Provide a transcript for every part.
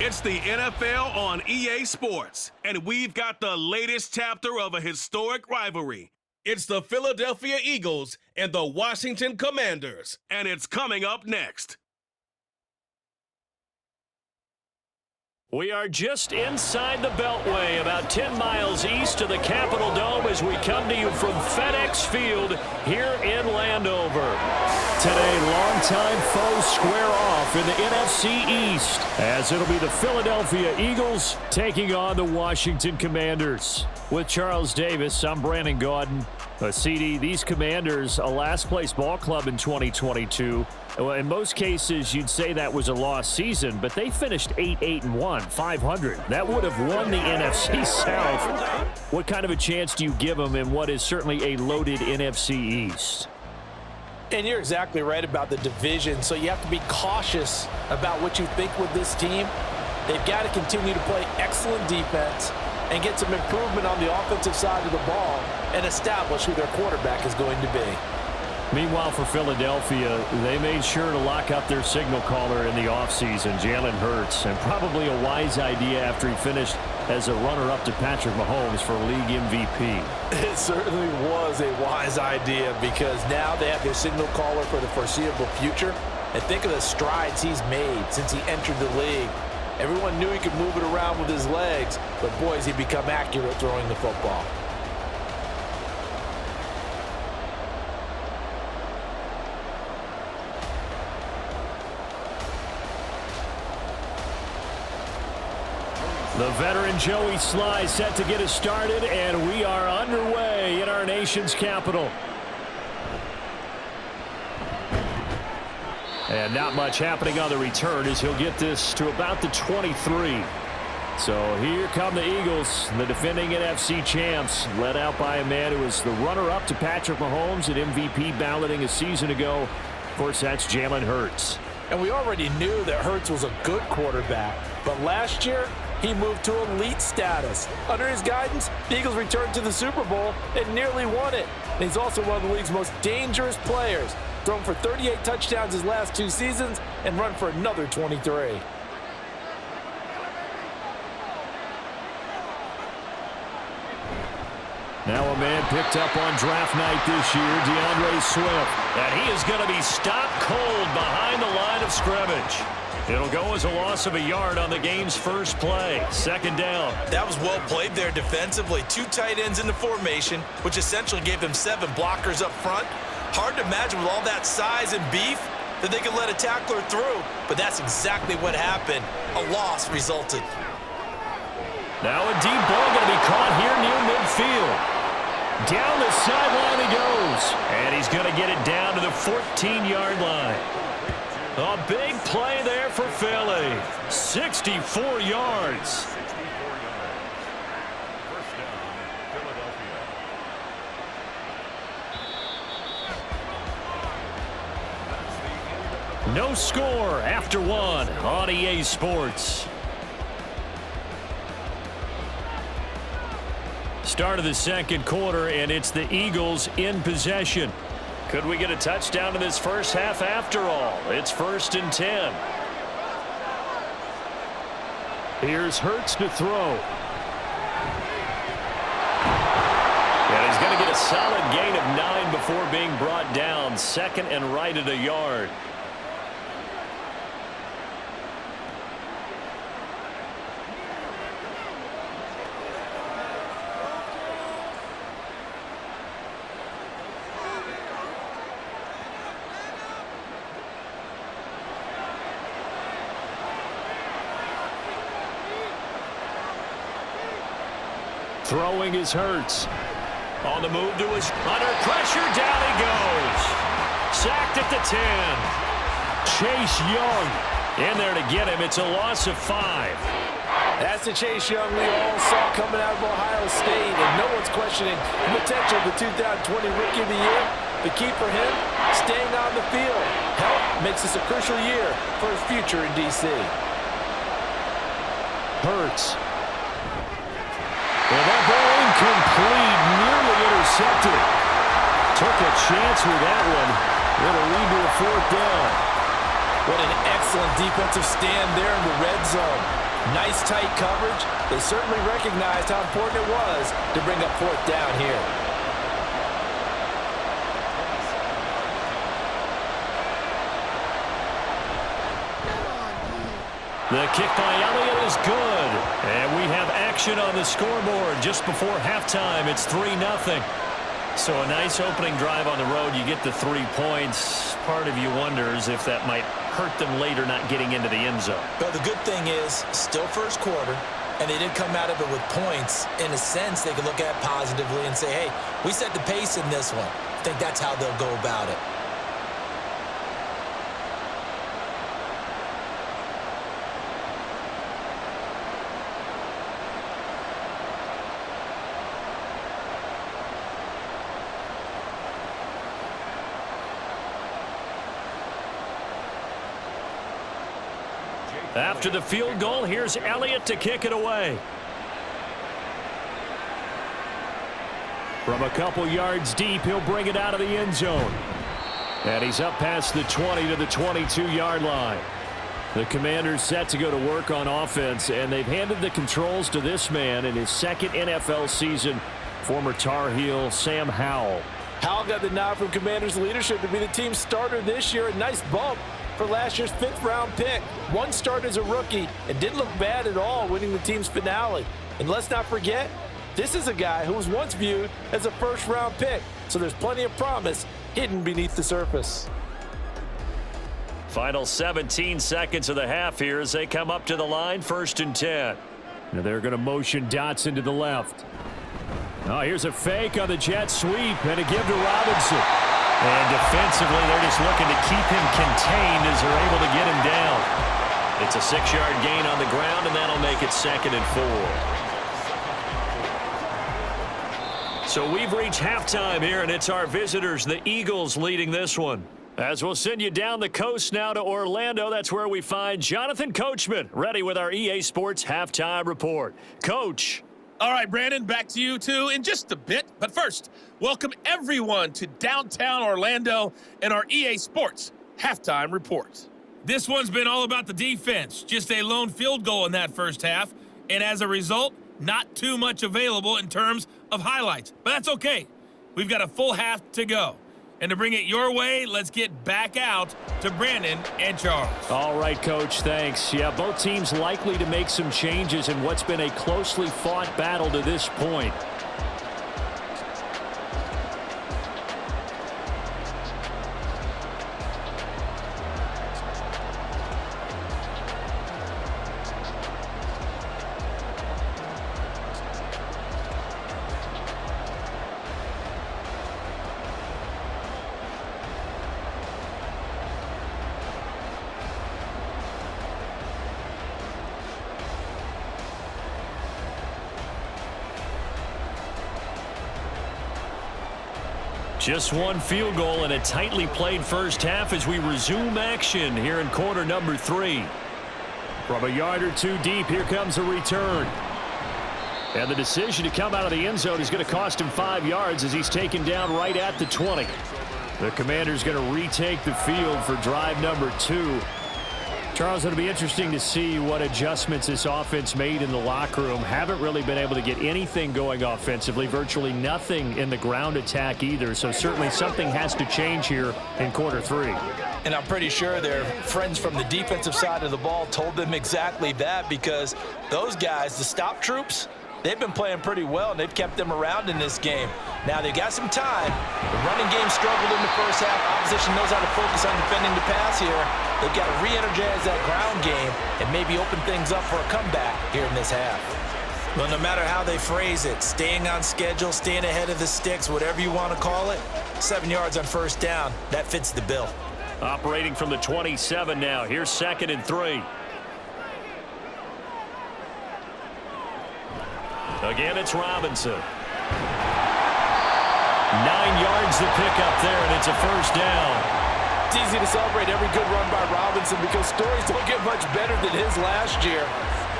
It's the NFL on EA Sports, and we've got the latest chapter of a historic rivalry. It's the Philadelphia Eagles and the Washington Commanders, and it's coming up next. We are just inside the Beltway, about 10 miles east of the Capitol Dome as we come to you from FedEx Field here in Landover. Today, longtime foes square off in the NFC East as it'll be the Philadelphia Eagles taking on the Washington Commanders. With Charles Davis, I'm Brandon Gaudin. CD, these Commanders, a last-place ball club in 2022. In most cases, you'd say that was a lost season, but they finished 8-1, 500. That would have won the NFC South. What kind of a chance do you give them in what is certainly a loaded NFC East? And you're exactly right about the division, so you have to be cautious about what you think with this team. They've got to continue to play excellent defense and get some improvement on the offensive side of the ball and establish who their quarterback is going to be. Meanwhile, for Philadelphia, they made sure to lock up their signal caller in the offseason, Jalen Hurts, and probably a wise idea after he finished as a runner-up to Patrick Mahomes for league MVP. It certainly was a wise idea because now they have their signal caller for the foreseeable future. And think of the strides he's made since he entered the league. Everyone knew he could move it around with his legs, but boy, has he become accurate throwing the football. The veteran Joey Sly set to get us started, and we are underway in our nation's capital. And not much happening on the return as he'll get this to about the 23. So here come the Eagles, the defending NFC champs, led out by a man who was the runner-up to Patrick Mahomes at MVP balloting a season ago. Of course, that's Jalen Hurts. And we already knew that Hurts was a good quarterback, but last year, he moved to elite status. Under his guidance, the Eagles returned to the Super Bowl and nearly won it. And he's also one of the league's most dangerous players, thrown for 38 touchdowns his last 2 seasons and run for another 23. Now a man picked up on draft night this year, DeAndre Swift. And he is going to be stopped cold behind the line of scrimmage. It'll go as a loss of a yard on the game's first play. Second down. That was well played there defensively. 2 tight ends in the formation, which essentially gave them 7 blockers up front. Hard to imagine with all that size and beef that they could let a tackler through, but that's exactly what happened. A loss resulted. Now a deep ball going to be caught here near midfield. Down the sideline he goes, and he's going to get it down to the 14-yard line. A big play there for Philly. 64 yards. No score after 1 on EA Sports. Start of the second quarter, and it's the Eagles in possession. Could we get a touchdown in this first half after all? It's 1st and 10. Here's Hurts to throw. And he's going to get a solid gain of 9 before being brought down. 2nd and right at a yard. Throwing is Hurts. On the move to his under pressure. Down he goes. Sacked at the 10. Chase Young in there to get him. It's a loss of 5. That's the Chase Young we all saw coming out of Ohio State, and no one's questioning the potential of the 2020 Rookie of the Year. The key for him, staying on the field. Health makes this a crucial year for his future in D.C. Hurts. And that ball incomplete, nearly intercepted. Took a chance with that one. It'll lead to a 4th down. What an excellent defensive stand there in the red zone. Nice tight coverage. They certainly recognized how important it was to bring up fourth down here. The kick by Elliott is good. And we have action on the scoreboard just before halftime. It's 3-0. So a nice opening drive on the road. You get the 3 points. Part of you wonders if that might hurt them later not getting into the end zone. But the good thing is, still first quarter, and they did come out of it with points. In a sense, they could look at positively and say, hey, we set the pace in this one. I think that's how they'll go about it. After the field goal, here's Elliott to kick it away. From a couple yards deep, he'll bring it out of the end zone. And he's up past the 20 to the 22-yard line. The Commanders set to go to work on offense, and they've handed the controls to this man in his second NFL season, former Tar Heel Sam Howell. Howell got the nod from Commanders leadership to be the team's starter this year. A nice bump for last year's 5th-round pick. One start as a rookie and didn't look bad at all, winning the team's finale. And let's not forget, this is a guy who was once viewed as a first-round pick, so there's plenty of promise hidden beneath the surface. Final 17 seconds of the half here as they come up to the line, 1st and 10. Now they're going to motion Dotson to the left. Oh, here's a fake on the jet sweep and a give to Robinson. And defensively, they're just looking to keep him contained as they're able to get him down. It's a 6-yard gain on the ground, and that'll make it 2nd and 4. So we've reached halftime here, and it's our visitors, the Eagles, leading this one. As we'll send you down the coast now to Orlando, that's where we find Jonathan Coachman, ready with our EA Sports Halftime Report. Coach. All right, Brandon, back to you two in just a bit. But first, welcome everyone to downtown Orlando and our EA Sports Halftime Report. This one's been all about the defense. Just a lone field goal in that first half. And as a result, not too much available in terms of highlights. But that's okay. We've got a full half to go. And to bring it your way, let's get back out to Brandon and Charles. All right, Coach, thanks. Yeah, both teams likely to make some changes in what's been a closely fought battle to this point. Just one field goal and a tightly played first half as we resume action here in quarter number 3. From a yard or two deep, here comes a return. And the decision to come out of the end zone is going to cost him 5 yards as he's taken down right at the 20. The Commander's going to retake the field for drive number 2. Charles, it'll be interesting to see what adjustments this offense made in the locker room. Haven't really been able to get anything going offensively, virtually nothing in the ground attack either. So certainly something has to change here in quarter 3. And I'm pretty sure their friends from the defensive side of the ball told them exactly that, because those guys, the stop troops, they've been playing pretty well, and they've kept them around in this game. Now, they've got some time. The running game struggled in the first half. Opposition knows how to focus on defending the pass here. They've got to re-energize that ground game and maybe open things up for a comeback here in this half. Well, no matter how they phrase it, staying on schedule, staying ahead of the sticks, whatever you want to call it, 7 yards on first down, that fits the bill. Operating from the 27 now. Here's 2nd and 3. Again, it's Robinson. 9 yards to pick up there, and it's a first down. It's easy to celebrate every good run by Robinson because stories don't get much better than his last year.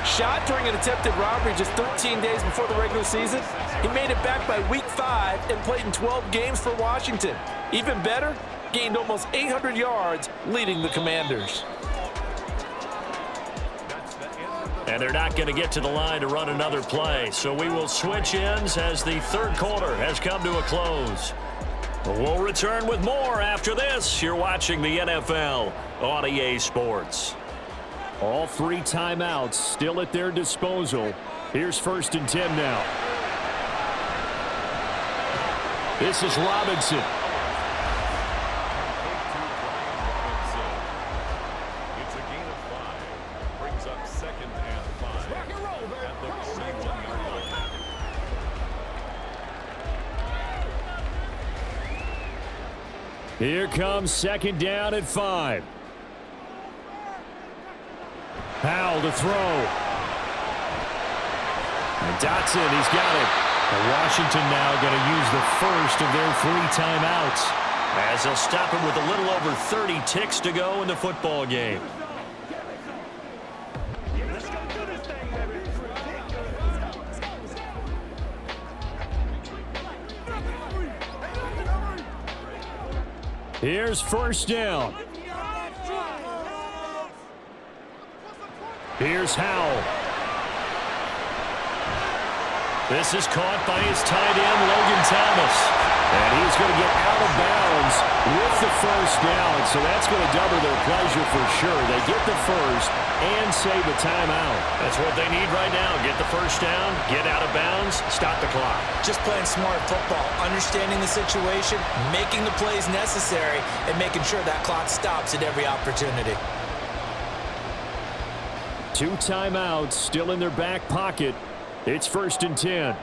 Shot during an attempted robbery just 13 days before the regular season. He made it back by week 5 and played in 12 games for Washington. Even better, gained almost 800 yards leading the Commanders. And they're not going to get to the line to run another play. So we will switch ends as the third quarter has come to a close. We'll return with more after this. You're watching the NFL on EA Sports. All 3 timeouts still at their disposal. Here's 1st and 10 now. This is Robinson. It's a gain of 5. Brings up 2nd and 5. At the 41-yard line. Here comes 2nd down at 5. Powell to throw. And Dotson, he's got it. And Washington now going to use the first of their 3 timeouts. As they'll stop him with a little over 30 ticks to go in the football game. Here's 1st down. Here's Howell. This is caught by his tight end, Logan Thomas. And he's going to get out of bounds with the 1st down. So that's going to double their pleasure for sure. They get the first and save a timeout. That's what they need right now. Get the 1st down, get out of bounds, stop the clock. Just playing smart football, understanding the situation, making the plays necessary, and making sure that clock stops at every opportunity. 2 timeouts still in their back pocket. It's 1st and 10.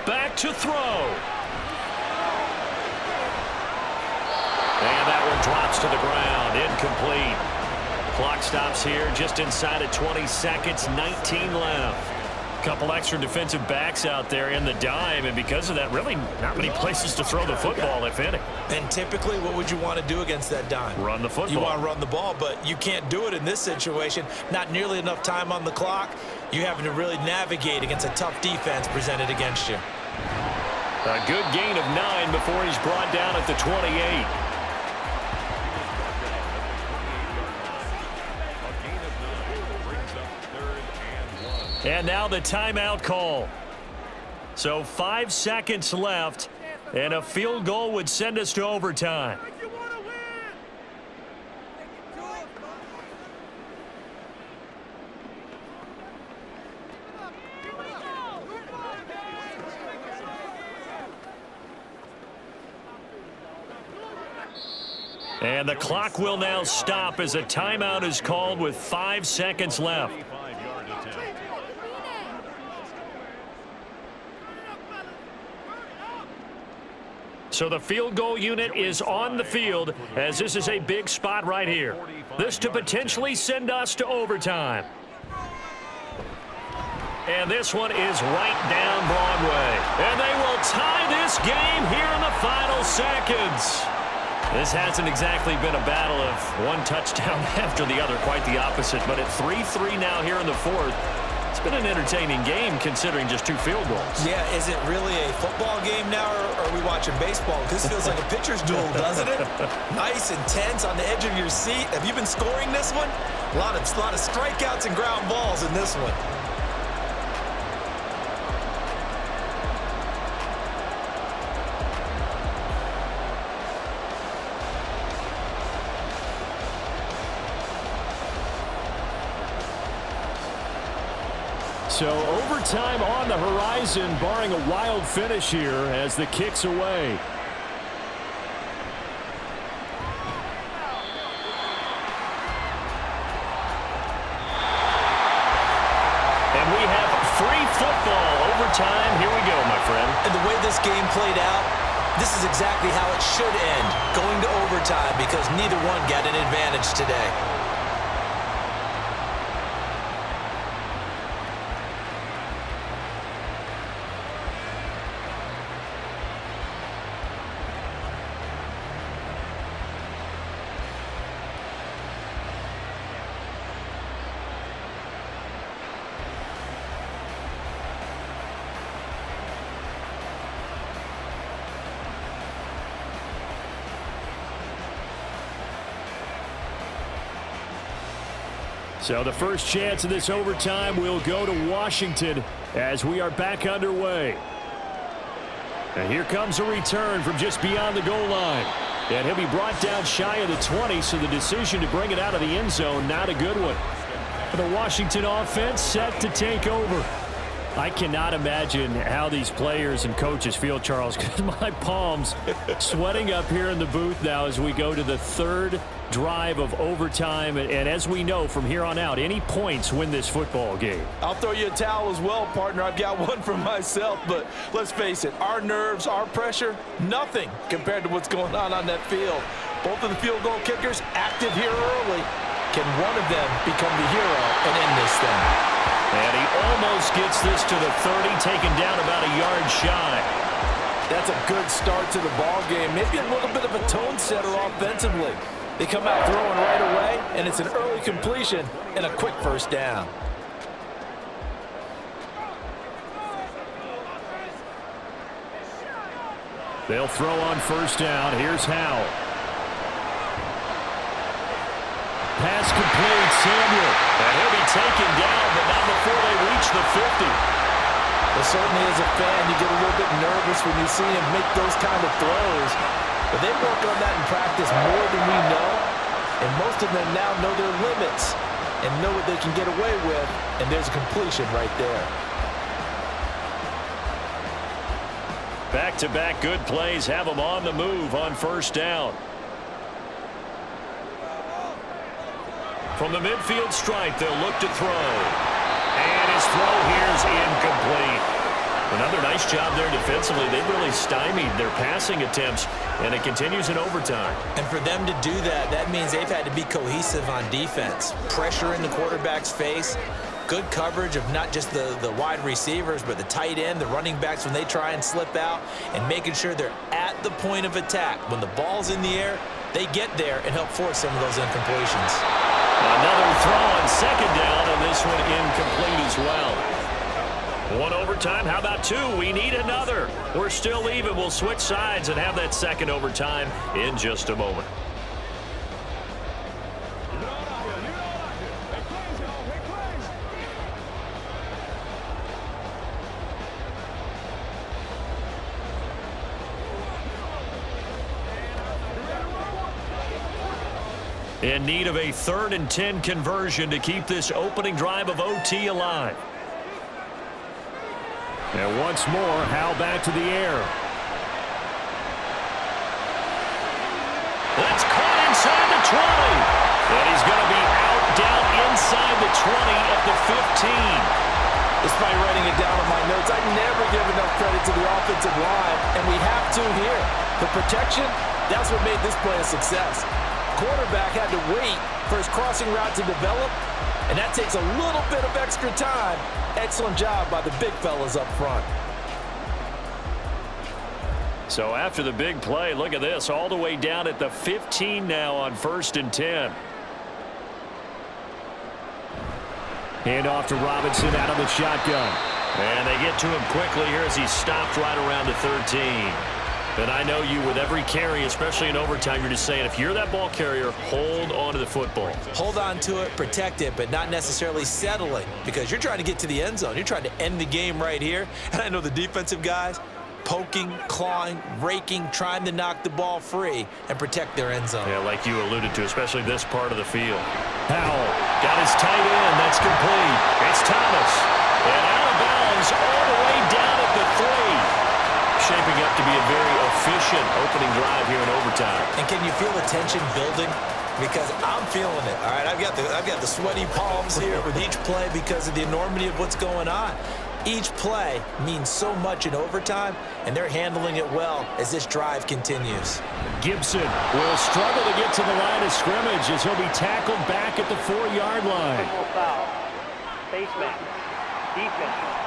Back to throw. And that one drops to the ground. Incomplete. Clock stops here just inside of 20 seconds. 19 left. Couple extra defensive backs out there in the dime, and because of that, really not many places to throw the football, if any. And typically, what would you want to do against that dime? Run the football. You want to run the ball, but you can't do it in this situation. Not nearly enough time on the clock. You're having to really navigate against a tough defense presented against you. A good gain of 9 before he's brought down at the 28. And now the timeout call. So 5 seconds left, and a field goal would send us to overtime. And the clock will now stop as a timeout is called with 5 seconds left. So the field goal unit is on the field as this is a big spot right here. This to potentially send us to overtime. And this one is right down Broadway. And they will tie this game here in the final seconds. This hasn't exactly been a battle of one touchdown after the other, quite the opposite. But at 3-3 now here in the fourth, it's been an entertaining game considering just 2 field goals. Yeah, is it really a football game now, or are we watching baseball? This feels like a pitcher's duel, doesn't it? Nice, intense, on the edge of your seat. Have you been scoring this one? A lot of strikeouts and ground balls in this one. So overtime on the horizon, barring a wild finish here as the kick's away. And we have free football. Overtime, here we go, my friend. And the way this game played out, this is exactly how it should end, going to overtime, because neither one got an advantage today. So the first chance of this overtime will go to Washington as we are back underway. And here comes a return from just beyond the goal line. And he'll be brought down shy of the 20, so the decision to bring it out of the end zone, not a good one. The Washington offense set to take over. I cannot imagine how these players and coaches feel, Charles, because my palms sweating up here in the booth now as we go to the third drive of overtime. And as we know from here on out, any points win this football game. I'll throw you a towel as well, partner. I've got one for myself, but let's face it, our nerves, our pressure, nothing compared to what's going on that field. Both of the field goal kickers active here early. Can one of them become the hero and end this thing? And he almost gets this to the 30, taken down about a yard shy. That's a good start to the ball game. Maybe a little bit of a tone setter offensively. They come out throwing right away, and it's an early completion and a quick first down. They'll throw on first down. Here's Howell. Pass complete, Samuel. And he'll be taken down, but not before they reach the 50. Well, certainly as a fan, you get a little bit nervous when you see him make those kind of throws. But they work on that in practice more than we know. And most of them now know their limits and know what they can get away with. And there's a completion right there. Back-to-back good plays have them on the move on first down. From the midfield stripe, they'll look to throw. And his throw here is incomplete. Another nice job there defensively. They've really stymied their passing attempts, and it continues in overtime. And for them to do that, that means they've had to be cohesive on defense. Pressure in the quarterback's face. Good coverage of not just the wide receivers, but the tight end, the running backs when they try and slip out, and making sure they're at the point of attack. When the ball's in the air, they get there and help force some of those incompletions. Another throw on second down, and this one incomplete as well. One overtime. How about two? We need another. We're still even. We'll switch sides and have that second overtime in just a moment. In need of a 3rd and 10 conversion to keep this opening drive of OT alive. And once more, Howell back to the air. That's caught inside the 20. And he's going to be out down inside the 20 at the 15. Despite writing it down on my notes, I never give enough credit to the offensive line, and we have to here. The protection, that's what made this play a success. Quarterback had to wait for his crossing route to develop, and that takes a little bit of extra time. Excellent job by the big fellas up front. So after the big play, look at this, all the way down at the 15 now on 1st and 10. Hand off to Robinson out of the shotgun. And they get to him quickly here as he's stopped right around the 13. But I know you, with every carry, especially in overtime, you're just saying, if you're that ball carrier, hold on to the football. Hold on to it, protect it, but not necessarily settling, because you're trying to get to the end zone. You're trying to end the game right here. And I know the defensive guys poking, clawing, raking, trying to knock the ball free and protect their end zone. Yeah, like you alluded to, especially this part of the field. Howell got his tight end. That's complete. It's Thomas. And out of bounds all the way down at the 3. Shaping up to be a very efficient opening drive here in overtime. And can you feel the tension building? Because I'm feeling it. All right, I've got the sweaty palms here with each play because of the enormity of what's going on. Each play means so much in overtime, and they're handling it well as this drive continues. Gibson will struggle to get to the line of scrimmage as he'll be tackled back at the 4-yard line. Foul. Face mask. Defense.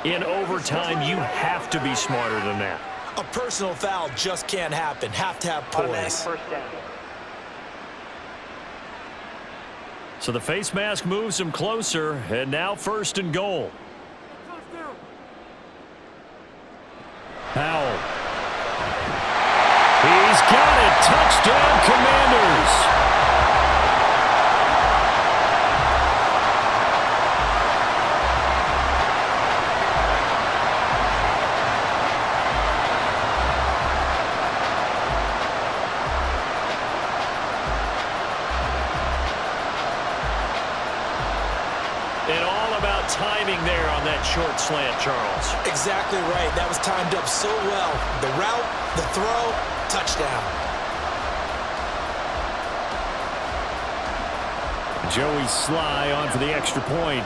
In overtime, you have to be smarter than that. A personal foul just can't happen. Have to have poise. First down. So the face mask moves him closer, and now 1st and goal. Howell. He's got it. Touchdown, Commanders. And all about timing there on that short slant, Charles. Exactly right. That was timed up so well. The route, the throw, touchdown. Joey Sly on for the extra point.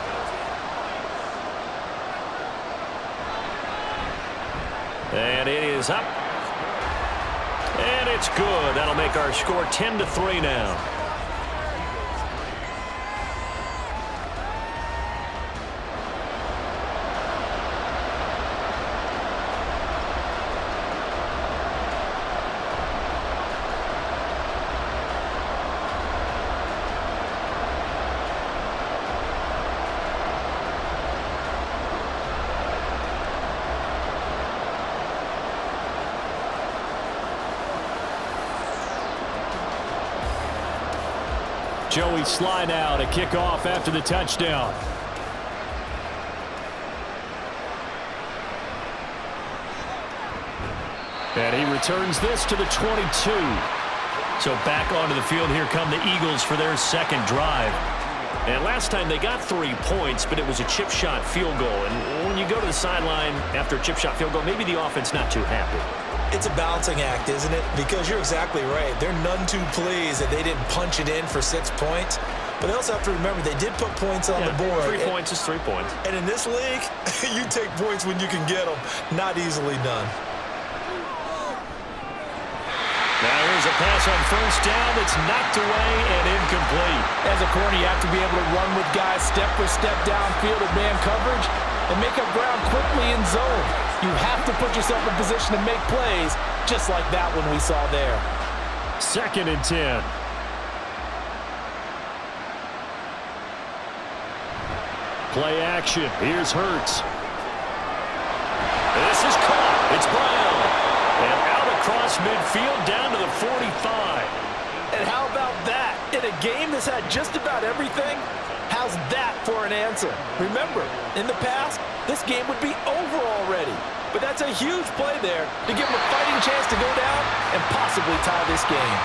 And it is up. And it's good. That'll make our score 10-3 now. Joey Sly now to kick off after the touchdown. And he returns this to the 22. So back onto the field, here come the Eagles for their second drive. And last time they got 3 points, but it was a chip shot field goal. And when you go to the sideline after a chip shot field goal, maybe the offense not too happy. It's a balancing act, isn't it? Because you're exactly right. They're none too pleased that they didn't punch it in for 6 points. But they also have to remember they did put points on the board. 3 points is 3 points. And in this league, you take points when you can get them. Not easily done. Now here's a pass on first down that's knocked away and incomplete. As a corner, you have to be able to run with guys step for step downfield of man coverage and make up ground quickly in zone. You have to put yourself in position to make plays, just like that one we saw there. 2nd and 10. Play action. Here's Hurts. This is caught. It's Brown. And out across midfield down to the 45. And how about that? In a game that's had just about everything, how's that for an answer? Remember, in the past, this game would be over already. But that's a huge play there to give him a fighting chance to go down and possibly tie this game.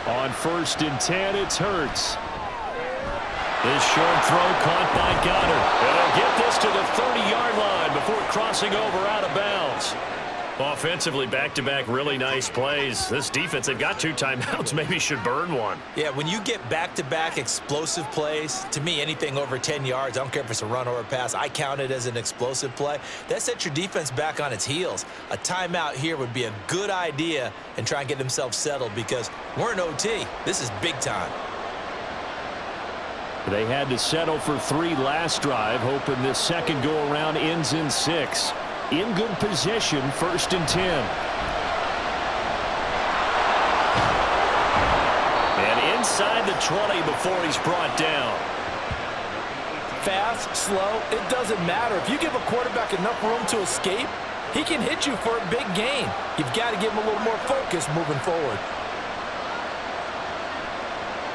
On 1st and 10, it's Hurts. This short throw caught by Goddard. And they'll get this to the 30-yard line before crossing over out of bounds. Offensively, back-to-back really nice plays. This defense, they've got 2 timeouts, maybe should burn one. Yeah, when you get back-to-back explosive plays, to me, anything over 10 yards, I don't care if it's a run or a pass, I count it as an explosive play. That sets your defense back on its heels. A timeout here would be a good idea and try and get themselves settled because we're in OT. This is big time. They had to settle for 3 last drive, hoping this second go-around ends in 6. In good position, 1st and 10. And inside the 20 before he's brought down. Fast, slow, it doesn't matter. If you give a quarterback enough room to escape, he can hit you for a big gain. You've got to give him a little more focus moving forward.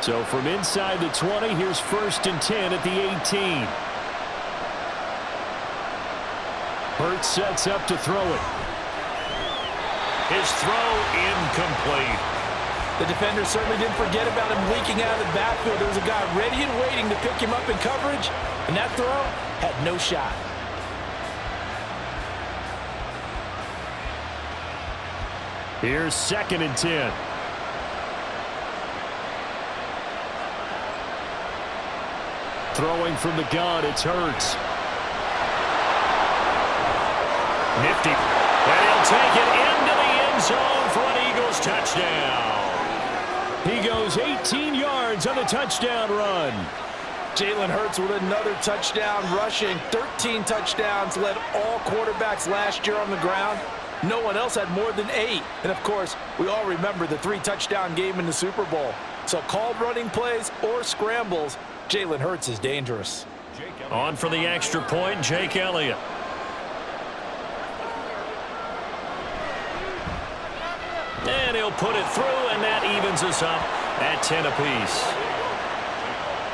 So from inside the 20, here's 1st and 10 at the 18. Hurts sets up to throw it. His throw incomplete. The defender certainly didn't forget about him leaking out of the backfield. There was a guy ready and waiting to pick him up in coverage, and that throw had no shot. Here's 2nd and 10. Throwing from the gun, it's Hurts. Nifty. And he'll take it into the end zone for an Eagles touchdown. He goes 18 yards on the touchdown run. Jalen Hurts with another touchdown rushing. 13 touchdowns, led all quarterbacks last year on the ground. No one else had more than 8. And, of course, we all remember the 3-touchdown game in the Super Bowl. So called running plays or scrambles, Jalen Hurts is dangerous. On for the extra point, Jake Elliott. And he'll put it through, and that evens us up at 10 apiece.